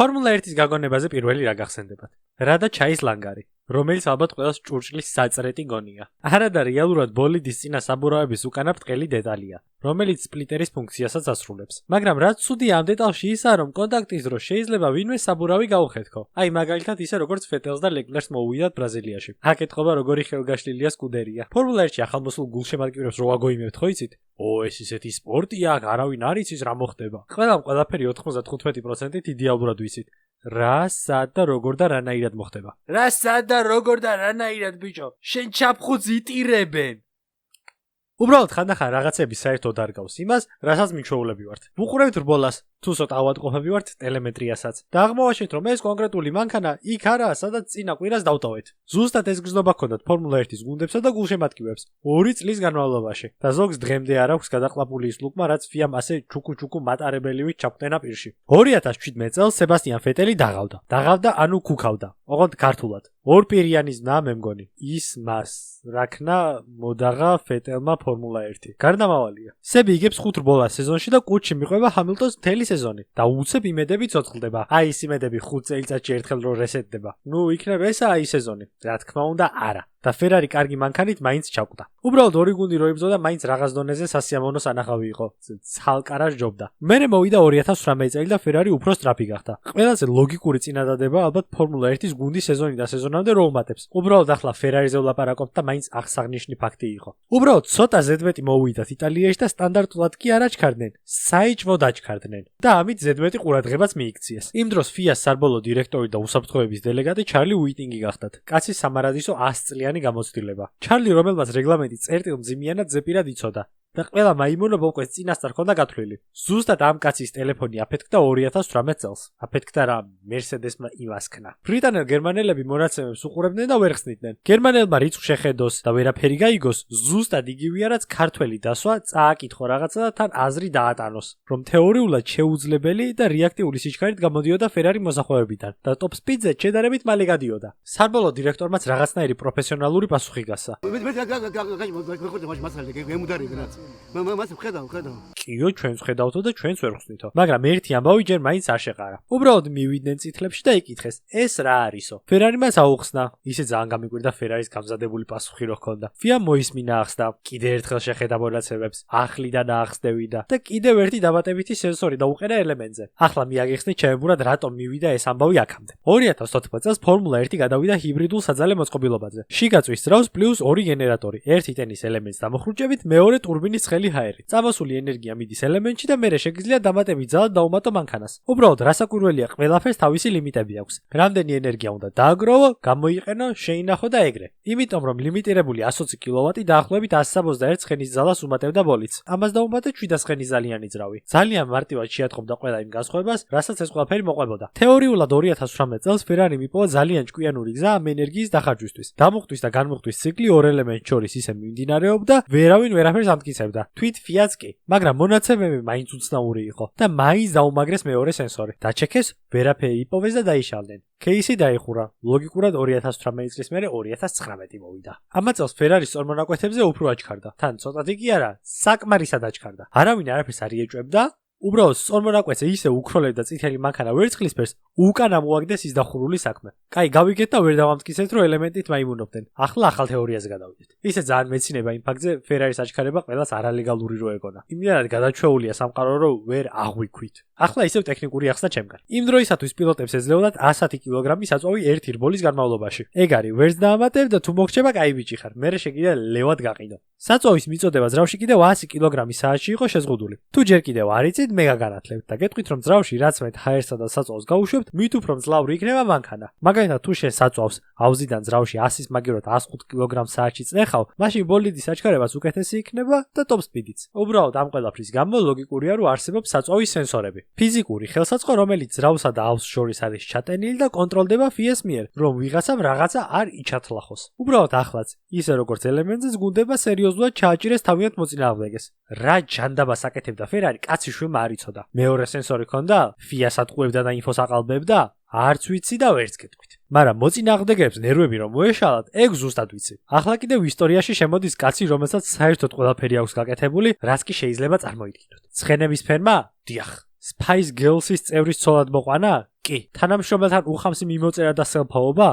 ფორმულა 1-ის გაგონებაზე პირველი რა გახსენდებათ? რადა ჩაის ლანგარი, რომელიც ალბათ ყველას ჭურჭლის საწრეტი გონია. არადა რეალურად ბოლიდის წინა საბურავების უკანა ბრტყელი დეტალია, რომელიც სპლიტერის ფუნქციასაც ასრულებს. მაგრამ რაც ცუდია ამ დეტალში ისაა, რომ კონტაქტის დროს შეიძლება ვინმე საბურავი გაუხეთქო. აი მაგალითად ისე როგორც ფეტელს და ლეკლერს მოუვიდათ ბრაზილიაში. აქ ეთყობა როგორი ხელგაშლილია სკუდერია. ფორმულა 1-ში ახალმოსულ გულშემატკივრებს რო აგოიმებთ ხო იცით? ეს ისეთი სპორტია, აქ არავინ არ იცის რა მოხდება. ყველაფერი 95%-ით იდეალურად ვიცით. რა, სად და როგორ და რანაირად მოხდება. რა, სად და როგორ და რანაირად ბიჭო? შენ ჩაფხუძ იტირებენ. უბრალოდ ხანდახან რაღაცები საერთოდ არ გავს იმას, რასაც მიჩვეულები ვართ. ვუყურებთ რბოლას, თუ ცოტა ავადმყოფები ვართ ტელემეტრიასაც. და აღმოვაჩინეთ, რომ ეს კონკრეტული მანქანა იქ არაა, სადაც წინა კვირას დავტოვეთ. ზუსტად ეს გრძნობა ჰქონდათ ფორმულა 1-ის გუნდებსა და გულშემატკივრებს 2 წლის განმავლობაში. და ზოგს დღემდე არ აქვს გადაყლაპული ის ლუკმა, რაც ფიამ ასე ჩუკუ მატარებელივით ჩაკვტენა პირში. 2017 წელს სებასტიან ფეტელი დაღავდა. დაღავდა, ანუ ქუქავდა. ოღონდ ქართულად. ორპირიანის ნა მე მგონი. ის მას რაქნა მოდაღა ფეტელმა ფორმულა 1. გარდამავალია. სები იგებს 5 რბოლას სეზონში და კუჩი მიყვება ჰამილტონს მთელი სეზონი და უცებ იმედები ცოცხლდება. აი ის იმედები 5 წელიწადში ერთხელ რო რესეტდება. ნუ იქნება ესაა ის სეზონი. რა თქმა უნდა, არა. და ფერარი კარგი მანქანით მაინც ჩაკვდა. უბრალოდ ორი გუნდი რო იბრძოდა, მაინც რაღაც დონეზე სასიამოვნო სანახავი იყო. ცალკარა ჯობდა. მერე მოვიდა 2018 წელი და ფერარი უფრო სწრაფი გახდა. ყველაზე ლოგიკური წინადადება ალბათ ფორმულა 1-ის გუნდის სეზონიდან სეზონამდე რო უმატებს. უბრალოდ ახლა ფერარიზე ვლაპარაკობთ და მაინც აღსაღნიშნი ფაქტი იყო. უბრალოდ ცოტა ზედმეტი მოვიდათ იტალიაში და სტანდარტულად კი არ აჩქარდნენ. საიჭმოდ აჩქარდნენ. და ამით ზედმეტი ყურადღებაც მიიქციეს. იმ დროს FIA-ს საბოლოო დირექტორი და უსაფრთხოების დელეგატი ჩარლი უიტინგი გახდათ. კაცის სამარადისო 100 წლიანი გამოცდილება. ჩარლი, რომელმაც რეგლამენტი წერტილ-მძიმიანად ზეპირად იცოდა და ყველა მაიმუნობა უკვე წინასწარ ჰქონდა გათვლილი. ზუსტად ამ კაცის ტელეფონი აფეთქდა 2018 წელს. აფეთქდა რა მერსედესმა იმასქნა. ბრიტანელ-გერმანელები მონაცემებს უყურებდნენ და ვერ ხსნიდნენ. გერმანელმა რიცხვ შეხედოს და ვერაფერი გაიგოს, ზუსტად იგივეა რაც ქართველი დასვა, წააკითხო რაღაცა და თან აზრი დაატანოს, რომ თეორიულად შეუძლებელი და რეაქტიული სიჩქარით გამოდიოდა ფერარი მოსახვევებიდან და ტოპ სპიდზე შედარებით მალე გადიოდა. საბოლოო დირექტორმაც რაღაცნაირი პროფესიონალური პასუხი გასცა. კიო, ჩვენს ხედავთო და ჩვენს ვერ ხსნითო. მაგრამ ერთი ამბავი ჯერ მაინც არ შეყარა. უბრალოდ მივიდნენ წითლებში და იკითხეს, ეს რა არისო? ფერარი მას აუხსნა. ისე ძალიან გამიკვირდა ფერარის გამზადებული პასუხი რო ჰქონდა. ფიამ მოისმინა ახსნა, კიდე ერთხელ შეხედა მონაცემებს, ახლიდან აახსდევიდა და კიდევ ერთი დამატებითი სენსორი დაუყენა ელემენტზე. ახლა მიაგიხსნით ჩემებურად რატომ მივიდა ეს ამბავი აქამდე. 2014 წელს ფორმულა 1 გადავიდა ჰიბრიდულ საძალე მოწყობილობაზე. შიგაწვის ძრავს პლუს 2 გენერატორი, ერთი ტენის ელემენტს დამოხრუჭებით, მეორე ტურბინის ცხელი ჰაერი. წამოსული ენერგია მიდის ელემენტში და მერე შეგიძლია დამატებით ძალად დაუმატო მანქანას. უბრალოდ რასაკვირველია, ყველაფერს თავისი ლიმიტები აქვს. რამდენი ენერგია უნდა დააგროვო, გამოიყენო, შეინახო და ეგრე. იმიტომ რომ ლიმიტირებული 120 კილოვატი დაახლოებით 171 ცხენის ძალას უმატებდა ბოლიდს. ამას დაუმატეთ 700 ცხენის ძალიანი ძრავი. ძალიან მარტივად შეატყობდა ყველა იმ განსხვავებას, რასაც ეს ყველაფერი მოყვებოდა. თეორიულად 2018 წელს ფერარი მიპოვა ძალიან ჭკვიანური გზა ამ ენერგიის დახარჯვისთვის. დამუხტვის და განმუხტვის ციკლი ორ ელემენტს შორის ისე მიმდინარეობდა, ვერავინ ვერაფერს ამტკიცებდა. თვით FIA-ც კი. მაგრამ მონაცემები მაინც უცნაური იყო და მაინც დაუმაგრეს მეორე სენსორი. დაჩექეს, ვერაფერი იპოვეს და დაიშალდნენ. кейსი დაიხურა. ლოგიკურად 2018 წლის მერე 2019 მოვიდა. ამა წელს ფერარის წარმონაკვეთებზე უფრო აჩქარდა. თან ცოტათი კი არა, საკმარისად აჩქარდა. არავინ არაფერს არ იეჭვებდა. უბრალოდ სწორმონაკვეთზე ისე უკროლებდა წითელი მანქანა ვერცხლისფერს, უკან ამოაგდეს ის დახურული საქმე. კაი, გავიგეთ და ვერ დავამტკიცეთ, რომ ელემენტით მაიმუნობდნენ. ახლა ახალ თეორიაზე გადავიდეთ. ისე ძალიან მეცინება იმ ფაქტზე, ფერარის აჩქარება ყველას არალეგალური რო ეგონა. იმდენად გადაჩვეულია სამყარო, რომ ვერ აღვიქვით. ახლა ისევ ტექნიკური ახსნა ჩემგან. იმ დროისათვის პილოტებს ეძლეოდათ 110 კილოგრამის აწვავი ერთი რბოლის განმავლობაში. ეგ არის, ვერც დაამატებ და თუ მოგჩება, კაი ბიჭი ხარ. მერე შეგიძლია ლევად გაყიდო. საწვავის მიწოდება ძრავში კიდევ 100 კილოგრამის საათში იყო შეზღუდული. თუ ჯერ კიდევ არ იცით, მე გაგანათლებთ და გეტყვით, რომ ძრავში რაც მეტ ჰაერსა და საწვავს გაუშვებთ, მით უფრო მძლავრი იქნება მანქანა. მაგალითად, თუ შენ საწვავს ავზიდან ძრავში 100-ის მაგეროთ 105 კილოგრამს საათში წნეხავ, მაშინ ბოლიდის აჩქარებაც უკეთესი იქნება და ტოპ სპიდიც. უბრალოდ ამ ყველაფრის გამო ლოგიკურია, რომ არსებობს საწვავის სენსორები. ფიზიკური ხელსაწყო, რომელიც ძრავსა და ავზს შორის არის ჩატენილი და კონტროლდება FIA-ს მიერ, რომ ვიღაცამ რაღაცა არ იჩათლახოს. უბრალოდ ახლაც, ისე როგორც ელემენტზე ზგუნდება სერიოზულად ჩააჭირეს თავიანთ მოწინააღმდეგეს. რა ჯანდაბას აკეთებდა ფერარი, კაცი შვილმა არ იცოდა. მეორე სენსორი ქონდა, FIA-ს ატყუებდა და ინფოს აყალბებდა, არც ვიცი და ვერც გეტყვით. მაგრამ მოწინააღმდეგეებს ნერვები რომ მოეშალათ, ეგ ზუსტად ვიცი. ახლა კიდევ ისტორიაში შემოდის კაცი, რომელსაც საერთოდ ყველაფერი აქვს გაკეთებული, რაც კი შეიძლება წარმოიდგინოთ. ცხენების ფერმა? დიახ. Spice Girls-ის წევრის ცოლად მოყვანა? კი, თანამშრომელთან უხამსი მიმოწერა და სელფაობა?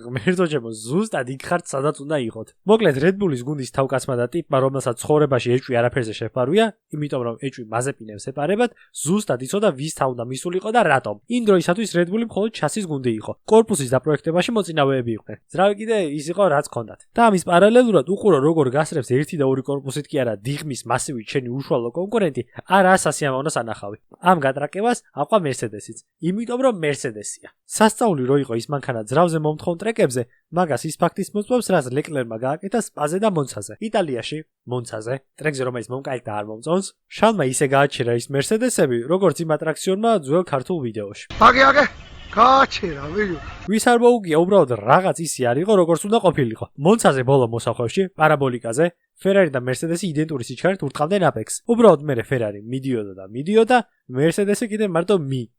ღმერთო ჩემო, ზუსტად იქ ხართ, სადაც უნდა იყოთ. მოკლედ, Red Bull-ის გუნდის თავკაცმა და ტიპმა, რომელსაც ცხოვრებაში ეჭვი არაფერზე შეფარვია, იმიტომ რომ ეჭვი მაზეპინებს ეპარებათ, ზუსტად იცოდა ვის თა უნდა მისულიყო და რატომ. იმ დროისათვის Red Bull-ი მხოლოდ ჩასის გუნდი იყო. კორპუსის დაპროექტებაში მოწინავეები იყვნენ. ძრავი კიდე ის იყო, რაც ჰქონდათ. და ამის პარალელურად უყურო როგორ გასრევს 1 და 2 კორპუსით კი არა, დიღმის მასივით შენი უშუალო კონკურენტი, არა სასიამოვნო სანახავი. ამ გატრაკებას აყვა Mercedes-იც. იმიტომ რომ Mercedes-ია. სასწაული რო იყო ის მანქანა ძრავზე მომთხოვნ ტრეკებზე, მაგას ის ფაქტის მოწმობს, რაც ლეკლერმა გააკეთა სპაზე და მონცაზე. იტალიაში, მონცაზე, ტრეკზე რომელიც მომკაით და არ მომწონს, შალმა ისე გააჩერა ის Mercedes-ები, როგორც იმ ატრაქციონმა ძველ ქართულ ვიდეოში. აგე გააჩერა, ვის არ მოუგია უბრალოდ რაღაც ისი არ იყო, როგორც უნდა ყოფილიყო. მონცაზე ბოლო მოსახვევში, პარაბოლიკაზე, Ferrari და Mercedes-ი იდენტური სიჩქარით ურტყავდნენ Apex. უბრალოდ მერე Ferrari მიდიოდა, Mercedes-ი კიდე მარტო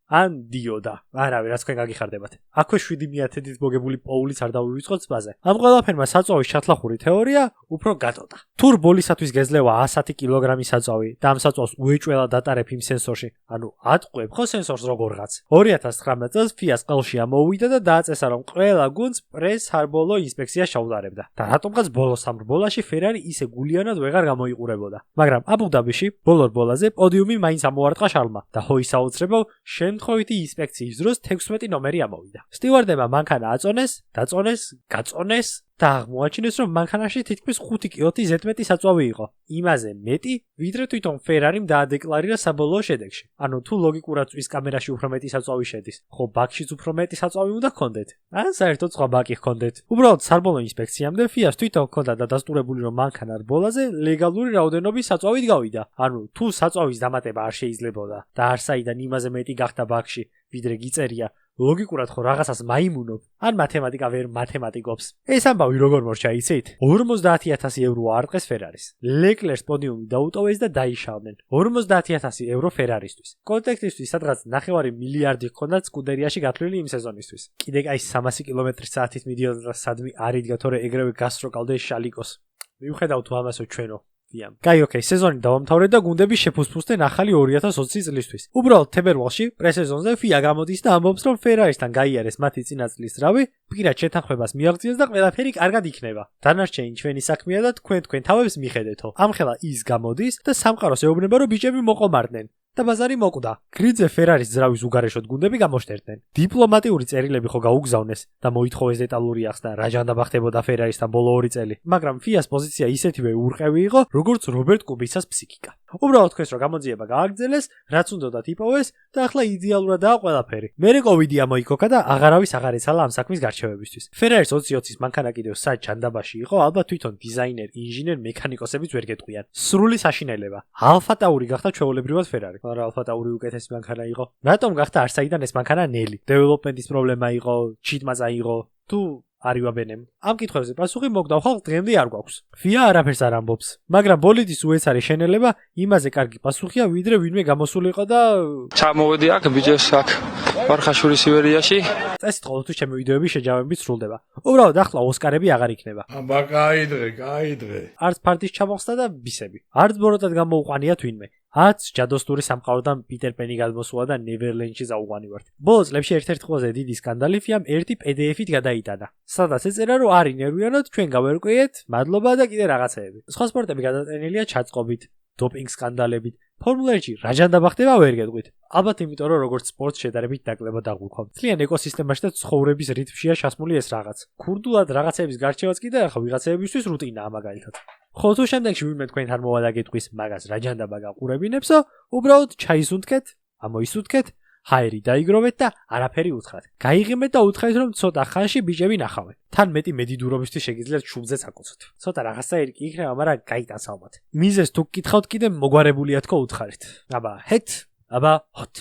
ან დიოდა. არავე, რაც თქვენ გაგიხარდებათ. აქვე 7/1000-ით მოგებული პოულიც არ დავივიწყოთ სპაზე. ამ ყველაფერმა საწვავის ჩათლახური თეორია უფრო გატოტა. თუ რბოლისათვის გეძლევა 110 კილოგრამი საწვავი და ამ საწვავს უეჭველად ატარებ იმ სენსორში, ანუ ატყვევ ხო სენსორს როგორღაც. 2019 წელს FIA-ს ყელში ამოვიდა და დააწესა რომ ყველა გუნდს პრეს-ჰარბოლო ინსპექცია შეუდარებდა. და რატომღაც ბოლო სამ რბოლაში Ferrari ისე გულიანად ვეღარ გამოიყურებოდა. მაგრამ აბუ-დაბიში ბოლო რბოლაზე პოდიუმი მაინც ამოარტყა შალმა და ჰოის საოცრებო შემთხვევითი ინსპექციის დროს 16 ნომერი ამოვიდა. სტივარდებმა მანქანა გაწონეს და აღმოაჩინეს რომ მანქანაში თითქმის 5 კილოთი ზედმეტი საწვავი იყო. იმაზე მეტი, ვიდრე თვითონ Ferrari-მ დაადეკლარირა საბოლოო შედეგში. ანუ თუ ლოგიკურად წვის კამერაში უფრო მეტი საწვავი შედის, ხო ბაქშიც უფრო მეტი საწვავი უნდა გქონდეთ. ან საერთოდ სხვა ბაკი გქონდეთ. უბრალოდ საბოლოო ინსპექციამდე FIA-ს თვითონ ჰქონდა დადასტურებული რომ მანქანა რბოლაზე ლეგალური რაოდენობის საწვავით გავიდა. ანუ თუ საწვავის დამატება არ შეიძლებოდა და არ საიდან იმაზე მეტი გახდა ბაქში, ვიდრე გიწერია, ლოგიკურად ხო რაღაცას მაიმუნობ, ან მათემატიკა ვერ მათემატიკობს. ეს ამბავი როგორ მორჩა იცით? 50,000 ევრო აარტყეს Ferrari-ს. ლეკლერს პოდიუმი დაუტოვეს და დაიშალნენ. 50,000 ევრო Ferrari-სთვის. კონტექსტისთვის სადღაც 9 მილიარდი ჰქონდათ სკუდერიაში გათვლილი იმ სეზონისთვის. კიდე აი 300 კმ/სთ-ით მიდიოდა და სადმი არ იდგა, თორე ეგრევე გასროკავდა შალიკოს. მიუხედავ თუ ამასო ჩვენო კაი, ოკეი, სეზონი დავამთავრეთ და გუნდები შეფუსფუსდნენ ახალი 2020 წლისთვის. უბრალოდ თებერვალში პრესეზონზე FIA გამოდის და ამბობს, რომ Ferrari-სთან გაიარეს მათი წინა წლის ძრავი, პირად შეთანხმებას მიაღწიეს და ყველაფერი კარგად იქნება. დანარჩენი ჩვენი საქმეა და თქვენ თავებს მიხედეთო. ამხელა ის გამოდის და სამყაროს ეუბნება, რომ ბიჭები მოყომარდნენ. და ბაზარი მოკვდა. გრიდზე Ferrari-ს ძრავის უგარეშოდ გუნდები გამოშტერდნენ. დიპლომატიური წერილები ხო გაუგზავნეს და მოითხოვეს დეტალური ახსნა რა ჯანდაბა ხდებოდა Ferrari-სთან ბოლო 2 წელი. მაგრამ FIA-ს პოზიცია ისეთივე ურყევი იყო, როგორც რობერტ კუბიცას ფსიქიკა. უბრალოდ თქვენს რომ გამოძიება გააგრძელეს, რაც უნდათ იპოვეს და ახლა იდეალურადაა ყველაფერი. მერე COVID ამოიქოქა და აღარავის აღარ ეცალა ამ საქმის გარჩევებისთვის. Ferrari-ს 2020-ის მანქანა კიდევ საჭ ჯანდაბაში იყო, ალბათ თვითონ დიზაინერ, ინჟინერ, მექანიკოსებიც ვერ გეტყვიან. სრული საშინელება. Alfa Tauri გახდა ჩვეულებრივად Ferrari. არა Alfa Tauri უკეთესი მანქანა იყო. რატომ გახდა არსაიდან ეს მანქანა ნელი? დეველოპმენტის პრობლემა იყო, ჩიტმაწა იყო, თუ არივაბენემ. ამ კითხვებზე პასუხი მოგდავ ხალხ დღემდე არ გვაქვს. FIA არაფერს არ ამბობს, მაგრამ ბოლიდის უეცარი შენელება იმაზე კარგი პასუხია, ვიდრე ვინმე გამოსულიყო და ჩამოვედი აქ ბიჭებს აქ ვარხაშურის ივერიაში. წესით ყოველთვის ჩემი ვიდეოები შეჯავებით სრულდება. უბრალოდ ახლა ოსკარები აღარ იქნება. აბა გაიდღე. არც ფარდის ჩამოხსნა და ბისები. არც ბოროტად გამოუყვანია თვინმე. არც ჯადოსტური სამყაროდან პიტერ პენი გადმოსულა და ნევერლენდში წაუყვანივართ. ბოლო წლებში ერთ-ერთი ყველაზე დიდი სკანდალი FIA-მ ერთი PDF-ით გადაიტანა. სადაც ეწერა რომ არ ინერვიანოთ, ჩვენ გავერკვიეთ, მადლობა და კიდე რაღაცეები. სხვა სპორტები გადატრენილია ჩაწყობით, დოპინგ სკანდალებით. Formula 1-ში რა ჯანდაბა ხდება ვერ გეტყვით. ალბათ იმიტომ რომ როგორც სპორტს შედარებით დაკლება დაგვიქვამთ. ძალიან ეკოსისტემაში და ცხოვრების რიტმშია ჩასმული ეს რაღაც. ქურდულად რაღაცების გარჩევაც კიდე ახლა ვიღაცებისთვის რუტინაა მაგალითად. ხო თუ შემდეგში ვინმე თქვენთან მოვა და გეტყვის მაგას რა ჯანდაბა გაყურებინებსო, უბრალოდ ჩაისუნთქეთ, ამოისუნთქეთ, ჰაერი დაიგროვეთ და არაფერი უთხრათ. გაიღიმეთ და უთხრეთ რომ ცოტა ხანში ბიჭები ნახავენ. თან მეტი მედიდურობისთვის შეგიძლიათ შუბზეც აკოცოთ. ცოტა რაღაცაერი კი იქნება, მაგრამ გაიტანს ალბათ. მიზეს თუ გკითხავთ კიდე მოგვარებულია თქო უთხარით. აბა ჰეთ, აბა ჰოთ.